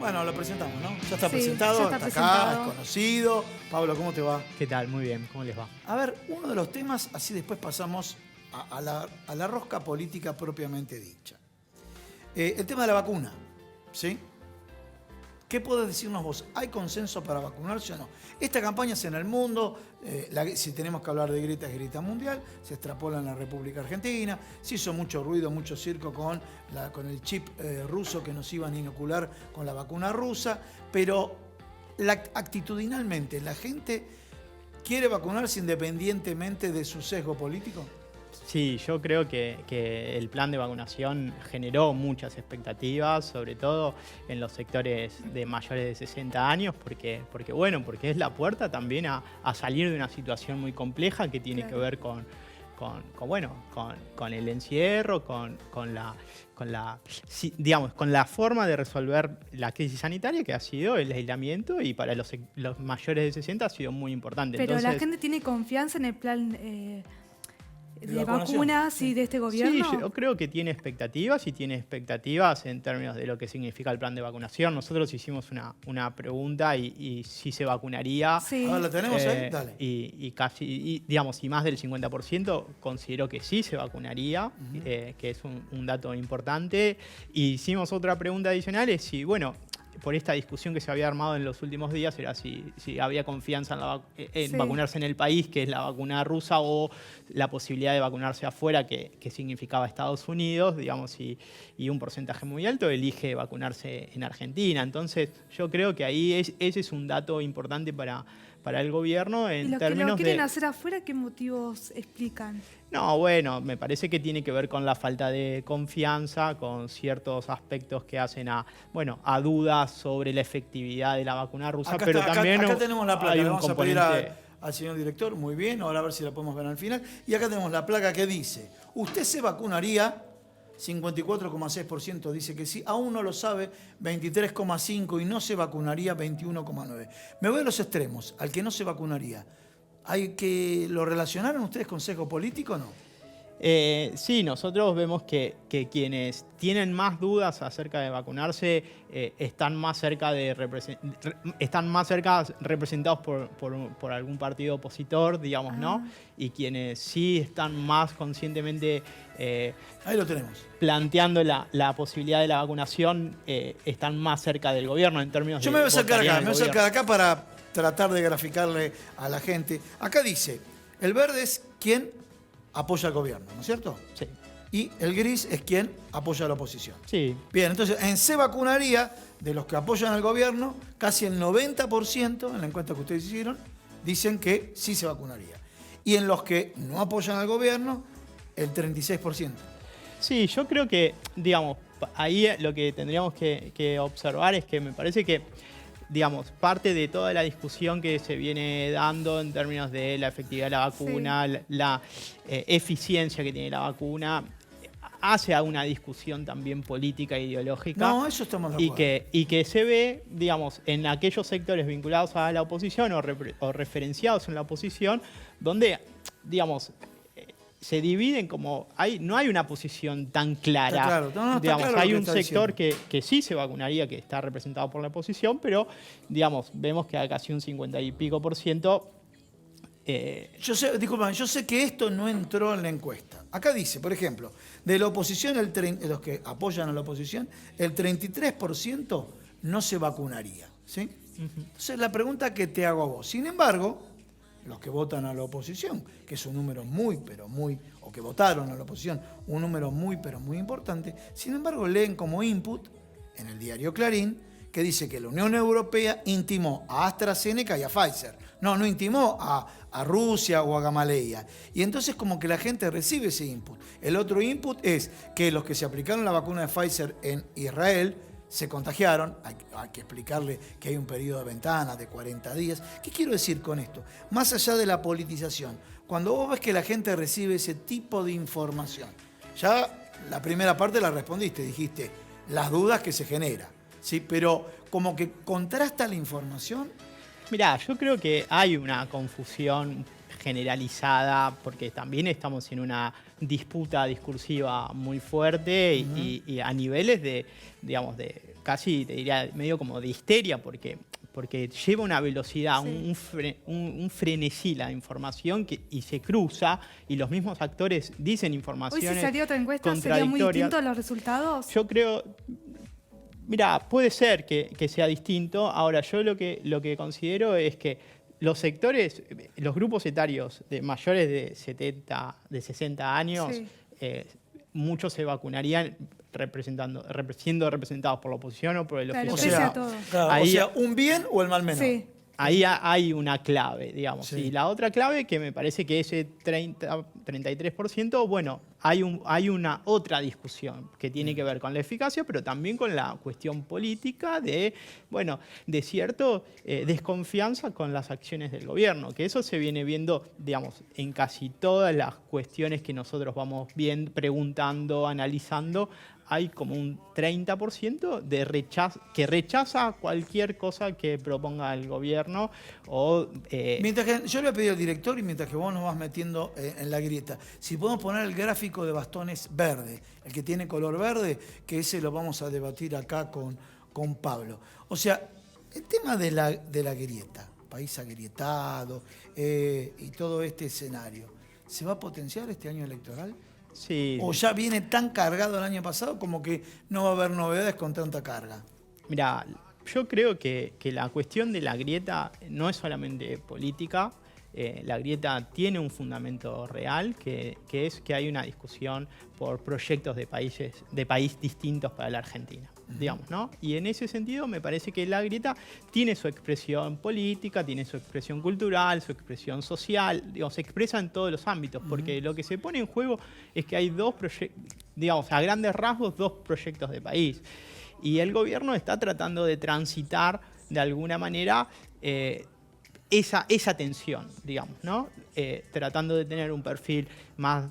Bueno, lo presentamos, ¿no? Ya está Sí, presentado, ya está acá, presentado. es conocido. Pablo, ¿cómo te va? ¿Qué tal? Muy bien, ¿cómo les va? A ver, uno de los temas, así después pasamos a la rosca política propiamente dicha. El tema de la vacuna, ¿sí? ¿Qué podés decirnos vos? ¿Hay consenso para vacunarse o no? Esta campaña es en el mundo, si tenemos que hablar de grieta, es grieta mundial, se extrapola en la República Argentina, se hizo mucho ruido, mucho circo con el chip ruso que nos iban a inocular con la vacuna rusa, pero actitudinalmente, ¿la gente quiere vacunarse independientemente de su sesgo político? Sí, yo creo que el plan de vacunación generó muchas expectativas, sobre todo en los sectores de mayores de 60 años, porque es la puerta también a salir de una situación muy compleja que tiene que ver con el encierro, con la forma de resolver la crisis sanitaria que ha sido el aislamiento, y para los mayores de 60 ha sido muy importante. Pero Entonces, la gente tiene confianza en el plan de vacunación. vacunas y de este gobierno. Sí, yo creo que tiene expectativas en términos de lo que significa el plan de vacunación. Nosotros hicimos una pregunta y sí se vacunaría. Sí. Ahora la tenemos ahí, dale. Y más del 50% consideró que sí se vacunaría, que es un dato importante. Y hicimos otra pregunta adicional, es si, por esta discusión que se había armado en los últimos días, era si había confianza en vacunarse en el país, que es la vacuna rusa, o la posibilidad de vacunarse afuera, que significaba Estados Unidos, y un porcentaje muy alto elige vacunarse en Argentina. Entonces, yo creo que ahí ese es un dato importante para el gobierno en ¿Y los que términos lo quieren de... hacer afuera, qué motivos explican? No, me parece que tiene que ver con la falta de confianza, con ciertos aspectos que hacen a dudas sobre la efectividad de la vacuna rusa, Acá pero está, también acá tenemos la placa, hay le un vamos a pedir componente... al señor director, muy bien, ahora a ver si la podemos ver al final. Y acá tenemos la placa que dice, ¿usted se vacunaría? 54,6% dice que sí, aún no lo sabe, 23,5%, y no se vacunaría, 21,9%. Me voy a los extremos, al que no se vacunaría. ¿Lo relacionaron ustedes con sesgo político o no? Sí, nosotros vemos que quienes tienen más dudas acerca de vacunarse están más cerca representados por algún partido opositor, digamos, ¿no? Y quienes sí están más conscientemente ahí lo tenemos. planteando la posibilidad de la vacunación están más cerca del gobierno en términos Yo de... me voy a sacar votarían acá, al me voy a sacar gobierno. acá para tratar de graficarle a la gente. Acá dice, el verde es quien apoya al gobierno, ¿no es cierto? Sí. Y el gris es quien apoya a la oposición. Sí. Bien, entonces en se vacunaría, de los que apoyan al gobierno, casi el 90% en la encuesta que ustedes hicieron, dicen que sí se vacunaría. Y en los que no apoyan al gobierno, el 36%. Sí, yo creo que, ahí lo que tendríamos que observar es que me parece que, parte de toda la discusión que se viene dando en términos de la efectividad de la vacuna, la eficiencia que tiene la vacuna, hace a una discusión también política e ideológica. No, eso estamos de acuerdo. Y que se ve, en aquellos sectores vinculados a la oposición o referenciados en la oposición, donde, se dividen como... no hay una posición tan clara. Está claro. No, está claro hay lo que un está sector diciendo. que sí se vacunaría, que está representado por la oposición, pero, vemos que hay casi un 50 y pico %. Yo sé que esto no entró en la encuesta. Acá dice, por ejemplo, de la oposición, los que apoyan a la oposición, el 33% no se vacunaría, ¿sí? Entonces, la pregunta que te hago a vos. Sin embargo, los que votan a la oposición, que es un número o que votaron a la oposición, un número muy, pero muy importante, sin embargo, leen como input en el diario Clarín que dice que la Unión Europea intimó a AstraZeneca y a Pfizer. No intimó a Rusia o a Gamaleya. Y entonces como que la gente recibe ese input. El otro input es que los que se aplicaron la vacuna de Pfizer en Israel se contagiaron. Hay que explicarle que hay un periodo de ventana de 40 días. ¿Qué quiero decir con esto? Más allá de la politización, cuando vos ves que la gente recibe ese tipo de información, ya la primera parte la respondiste, dijiste las dudas que se genera, ¿sí? Pero como que contrasta la información. Mirá, yo creo que hay una confusión generalizada porque también estamos en una disputa discursiva muy fuerte y a niveles de casi, te diría, medio como de histeria, porque lleva una velocidad, Sí. un frenesí la información y se cruza, y los mismos actores dicen Hoy informaciones si salió otra encuesta, ¿sería muy contradictorias. distinto los resultados? Yo creo, mira, puede ser que sea distinto. Ahora, yo lo que considero es que los sectores, los grupos etarios de mayores de 60 años, Sí. muchos se vacunarían siendo representados por la oposición o por el Claro, O oficialismo. pese a sea, todo. claro, Ahí- o sea, un bien o el mal menor. Sí. Ahí hay una clave, digamos. Sí. Y la otra clave, que me parece que ese 33%, bueno, hay una otra discusión que tiene que ver con la eficacia, pero también con la cuestión política de, bueno, de cierto desconfianza con las acciones del gobierno, que eso se viene viendo, digamos, en casi todas las cuestiones que nosotros vamos viendo, preguntando, analizando. Hay como un 30% que rechaza cualquier cosa que proponga el gobierno. Mientras que yo le voy a pedir al director, y mientras que vos nos vas metiendo en la grieta, si podemos poner el gráfico de bastones verde, el que tiene color verde, que ese lo vamos a debatir acá con Pablo. O sea, el tema de la grieta, país agrietado y todo este escenario, ¿se va a potenciar este año electoral? Sí. ¿O ya viene tan cargado el año pasado como que no va a haber novedades con tanta carga? Mira, yo creo que la cuestión de la grieta no es solamente política. La grieta tiene un fundamento real, que es que hay una discusión por proyectos de país distintos para la Argentina, digamos, ¿no? Y en ese sentido me parece que la grieta tiene su expresión política, tiene su expresión cultural, su expresión social, digamos, se expresa en todos los ámbitos, porque lo que se pone en juego es que hay dos proyectos, digamos, a grandes rasgos, dos proyectos de país. Y el gobierno está tratando de transitar de alguna manera esa tensión, digamos, ¿no? Tratando de tener un perfil más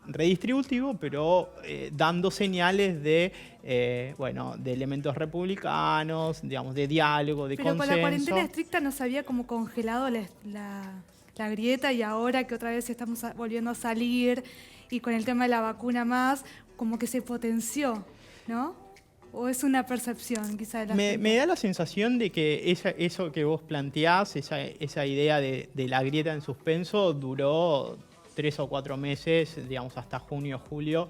redistributivo, pero dando señales de, bueno, de elementos republicanos, digamos, de diálogo, de Pero con consenso. la cuarentena estricta nos había como congelado la grieta, y ahora que otra vez estamos volviendo a salir y con el tema de la vacuna más, como que se potenció, ¿no? ¿O es una percepción quizá de la gente? Me da la sensación de que eso que vos planteás, esa idea de la grieta en suspenso, duró 3 o 4 meses, digamos, hasta junio, julio.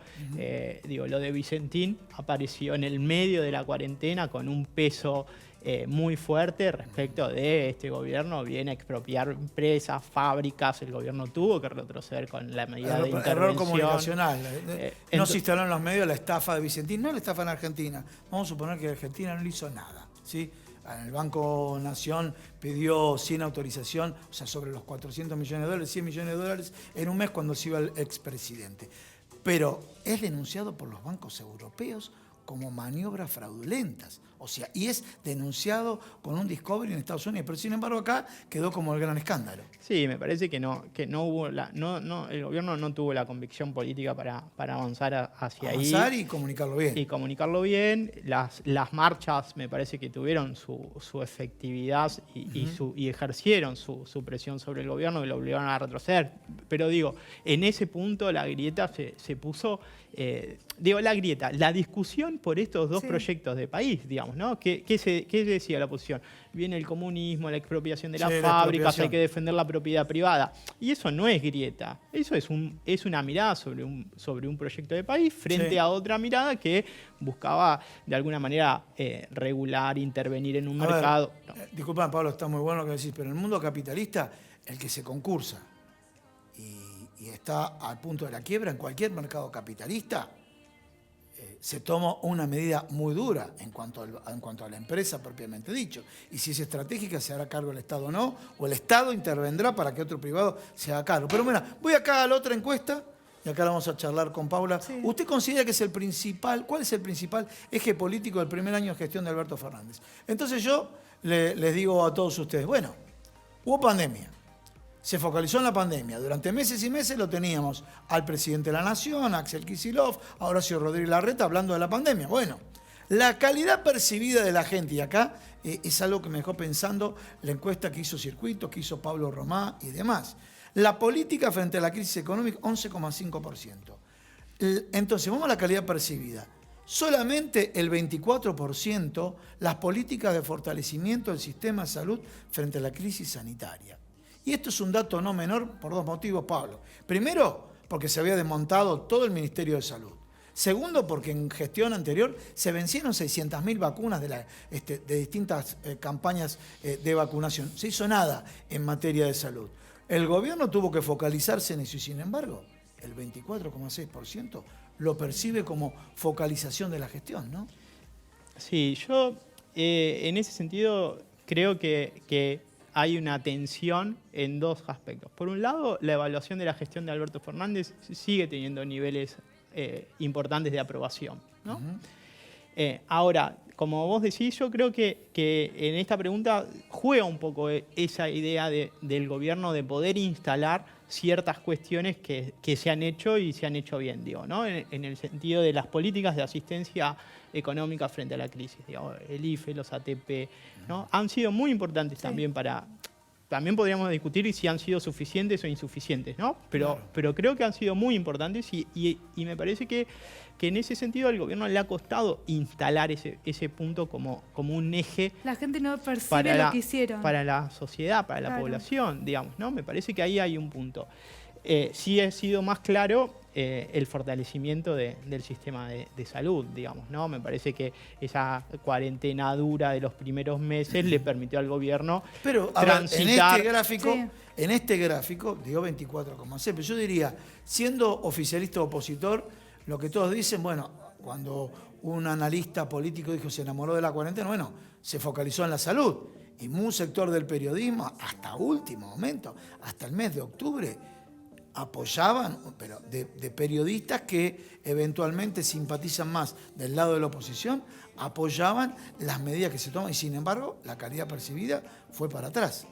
Digo, lo de Vicentín apareció en el medio de la cuarentena con un peso muy fuerte respecto de este gobierno viene a expropiar empresas, fábricas. El gobierno tuvo que retroceder con la medida de intervención. Error comunicacional. No se entonces, instaló en los medios la estafa de Vicentín, no la estafa en Argentina. Vamos a suponer que Argentina no le hizo nada, ¿sí? El Banco Nación pidió sin autorización, o sea, sobre los 400 millones de dólares, 100 millones de dólares en un mes cuando se iba el expresidente. Pero es denunciado por los bancos europeos como maniobras fraudulentas. O sea, y es denunciado con un discovery en Estados Unidos, pero sin embargo acá quedó como el gran escándalo. Sí, me parece que no hubo el gobierno no tuvo la convicción política para avanzar hacia ahí. Avanzar y comunicarlo bien. Y comunicarlo bien. Las marchas me parece que tuvieron su efectividad y ejercieron su presión sobre el gobierno, y lo obligaron a retroceder. Pero digo, en ese punto la grieta se puso... la discusión por estos dos proyectos de país, digamos, ¿no? ¿Qué decía la oposición? Viene el comunismo, la expropiación de las fábricas, hay que defender la propiedad privada. Y eso no es grieta, eso es una mirada sobre un proyecto de país frente a otra mirada que buscaba de alguna manera regular, intervenir en un mercado. Disculpa, Pablo, está muy bueno lo que decís, pero en el mundo capitalista, el que se concursa y está al punto de la quiebra en cualquier mercado capitalista, se toma una medida muy dura en cuanto a la empresa propiamente dicho. Y si es estratégica, se hará cargo el Estado o no, o el Estado intervendrá para que otro privado se haga cargo. Pero mira, voy acá a la otra encuesta, y acá la vamos a charlar con Paula. Sí. ¿Usted considera que es cuál es el principal eje político del primer año de gestión de Alberto Fernández? Entonces yo les digo a todos ustedes, bueno, hubo pandemia. Se focalizó en la pandemia. Durante meses y meses lo teníamos al presidente de la Nación, Axel Kicillof, a Horacio Rodríguez Larreta hablando de la pandemia. Bueno, la calidad percibida de la gente, y acá es algo que me dejó pensando la encuesta que hizo Circuito, que hizo Pablo Romá y demás. La política frente a la crisis económica, 11,5%. Entonces, vamos a la calidad percibida. solamente el 24% las políticas de fortalecimiento del sistema de salud frente a la crisis sanitaria. Y esto es un dato no menor por dos motivos, Pablo. Primero, porque se había desmontado todo el Ministerio de Salud. Segundo, porque en gestión anterior se vencieron 600.000 vacunas de distintas campañas de vacunación. Se hizo nada en materia de salud. El gobierno tuvo que focalizarse en eso y, sin embargo, el 24,6% lo percibe como focalización de la gestión, ¿no? Sí, yo en ese sentido creo que hay una tensión en dos aspectos. Por un lado, la evaluación de la gestión de Alberto Fernández sigue teniendo niveles importantes de aprobación, ¿no? Ahora, como vos decís, yo creo que en esta pregunta juega un poco esa idea del gobierno de poder instalar ciertas cuestiones que se han hecho y se han hecho bien, digo, ¿no? En el sentido de las políticas de asistencia económica frente a la crisis, digamos, el IFE, los ATP, ¿no? Han sido muy importantes también para... También podríamos discutir si han sido suficientes o insuficientes, ¿no? Pero creo que han sido muy importantes y me parece que en ese sentido al gobierno le ha costado instalar ese punto como un eje. La gente no percibe lo que hicieron. Para la sociedad, para la población, digamos, ¿no? Me parece que ahí hay un punto. Sí ha sido más claro el fortalecimiento del sistema de salud, digamos, ¿no? Me parece que esa cuarentena dura de los primeros meses le permitió al gobierno transitar. En este gráfico, digo 24,6, pero yo diría, siendo oficialista o opositor, lo que todos dicen, bueno, cuando un analista político dijo se enamoró de la cuarentena, bueno, se focalizó en la salud. Y un sector del periodismo, hasta último momento, hasta el mes de octubre, apoyaban, pero de periodistas que eventualmente simpatizan más del lado de la oposición, apoyaban las medidas que se toman y sin embargo la calidad percibida fue para atrás.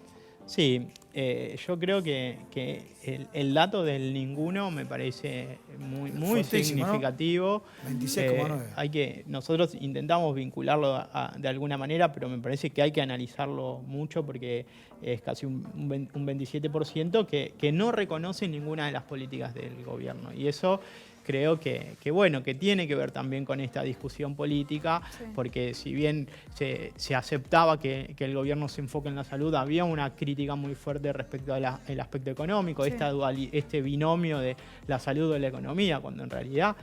Sí, yo creo que el dato del ninguno me parece muy significativo. ¿No? 26,9. Nosotros intentamos vincularlo de alguna manera, pero me parece que hay que analizarlo mucho porque es casi un 27% que no reconoce ninguna de las políticas del gobierno. Y eso creo que tiene que ver también con esta discusión política, porque si bien se aceptaba que el gobierno se enfoque en la salud, había una crítica muy fuerte respecto al aspecto económico, este binomio de la salud o la economía, cuando en realidad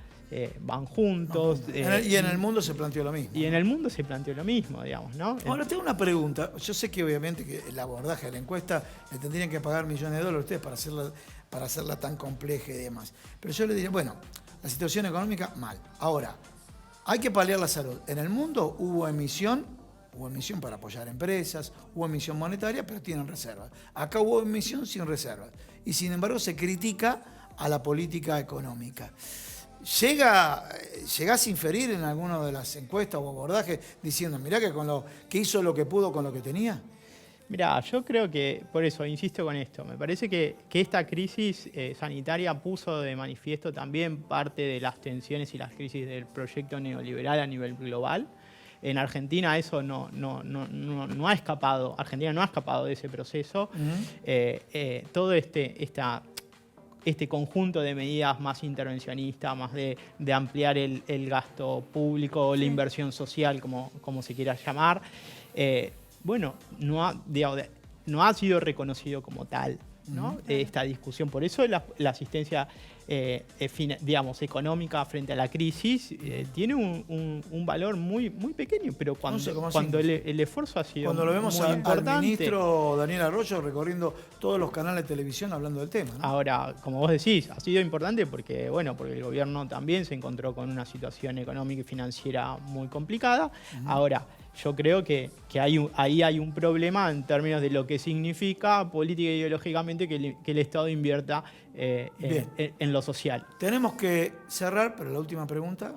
van juntos. Y en el mundo se planteó lo mismo. Y en el mundo se planteó lo mismo, digamos, ¿no? Ahora tengo una pregunta. Yo sé que obviamente que el abordaje de la encuesta le tendrían que pagar millones de dólares a ustedes para hacerla tan compleja y demás. Pero yo le diría, bueno, la situación económica, mal. Ahora, hay que paliar la salud. En el mundo hubo emisión para apoyar empresas, hubo emisión monetaria, pero tienen reservas. Acá hubo emisión sin reservas. Y sin embargo se critica a la política económica. ¿Llegás a inferir en alguna de las encuestas o abordajes diciendo, mirá que hizo lo que pudo con lo que tenía? Mirá, yo creo que, por eso, insisto con esto, me parece que esta crisis sanitaria puso de manifiesto también parte de las tensiones y las crisis del proyecto neoliberal a nivel global. En Argentina eso no ha escapado, Argentina no ha escapado de ese proceso. Todo este conjunto de medidas más intervencionistas, más de ampliar el gasto público o la inversión social, como se quiera llamar, no ha sido reconocido como tal, ¿no? Esta discusión. Por eso la asistencia económica frente a la crisis tiene un valor muy pequeño, pero cuando el esfuerzo ha sido cuando lo vemos muy importante. Al ministro Daniel Arroyo recorriendo todos los canales de televisión hablando del tema, ¿no? Ahora, como vos decís, ha sido importante porque el gobierno también se encontró con una situación económica y financiera muy complicada. Ahora, yo creo que ahí hay un problema en términos de lo que significa política e ideológicamente que el Estado invierta en lo social. Tenemos que cerrar, pero la última pregunta,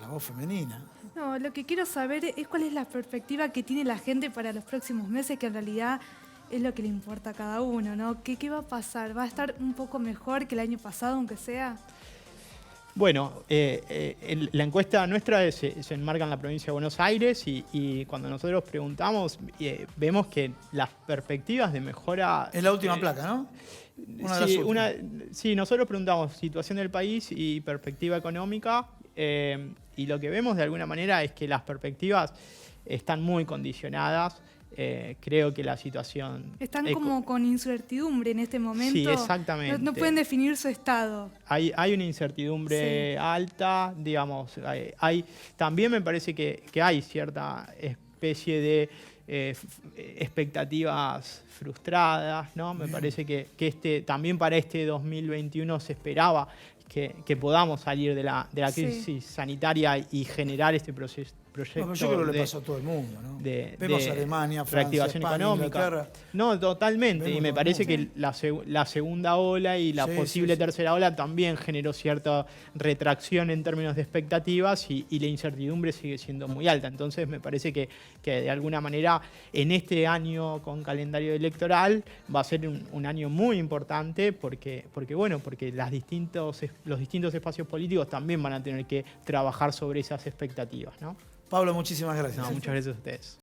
la voz femenina. No, lo que quiero saber es cuál es la perspectiva que tiene la gente para los próximos meses, que en realidad es lo que le importa a cada uno, ¿no? ¿Qué va a pasar? ¿Va a estar un poco mejor que el año pasado, aunque sea? Bueno, la encuesta nuestra se enmarca en la provincia de Buenos Aires y cuando nosotros preguntamos, vemos que las perspectivas de mejora... Es la última placa, ¿no? Sí, nosotros preguntamos situación del país y perspectiva económica y lo que vemos de alguna manera es que las perspectivas están muy condicionadas. Creo que la situación... Están como con incertidumbre en este momento. Sí, exactamente. No pueden definir su estado. Hay una incertidumbre alta, digamos. También me parece que hay cierta especie de expectativas frustradas, ¿no? Me parece que también para este 2021 se esperaba que podamos salir de la crisis sanitaria y generar este proyecto Yo creo que le pasó a todo el mundo, ¿no? Vemos Alemania, Francia, reactivación España, económica. Inglaterra. No, totalmente. Vemos Y me todo el parece mundo. que la segunda ola y la posible tercera ola también generó cierta retracción en términos de expectativas y la incertidumbre sigue siendo muy alta. Entonces me parece que de alguna manera en este año con calendario electoral va a ser un año muy importante porque los distintos espacios políticos también van a tener que trabajar sobre esas expectativas, ¿no? Pablo, muchísimas gracias. No, muchas gracias a ustedes.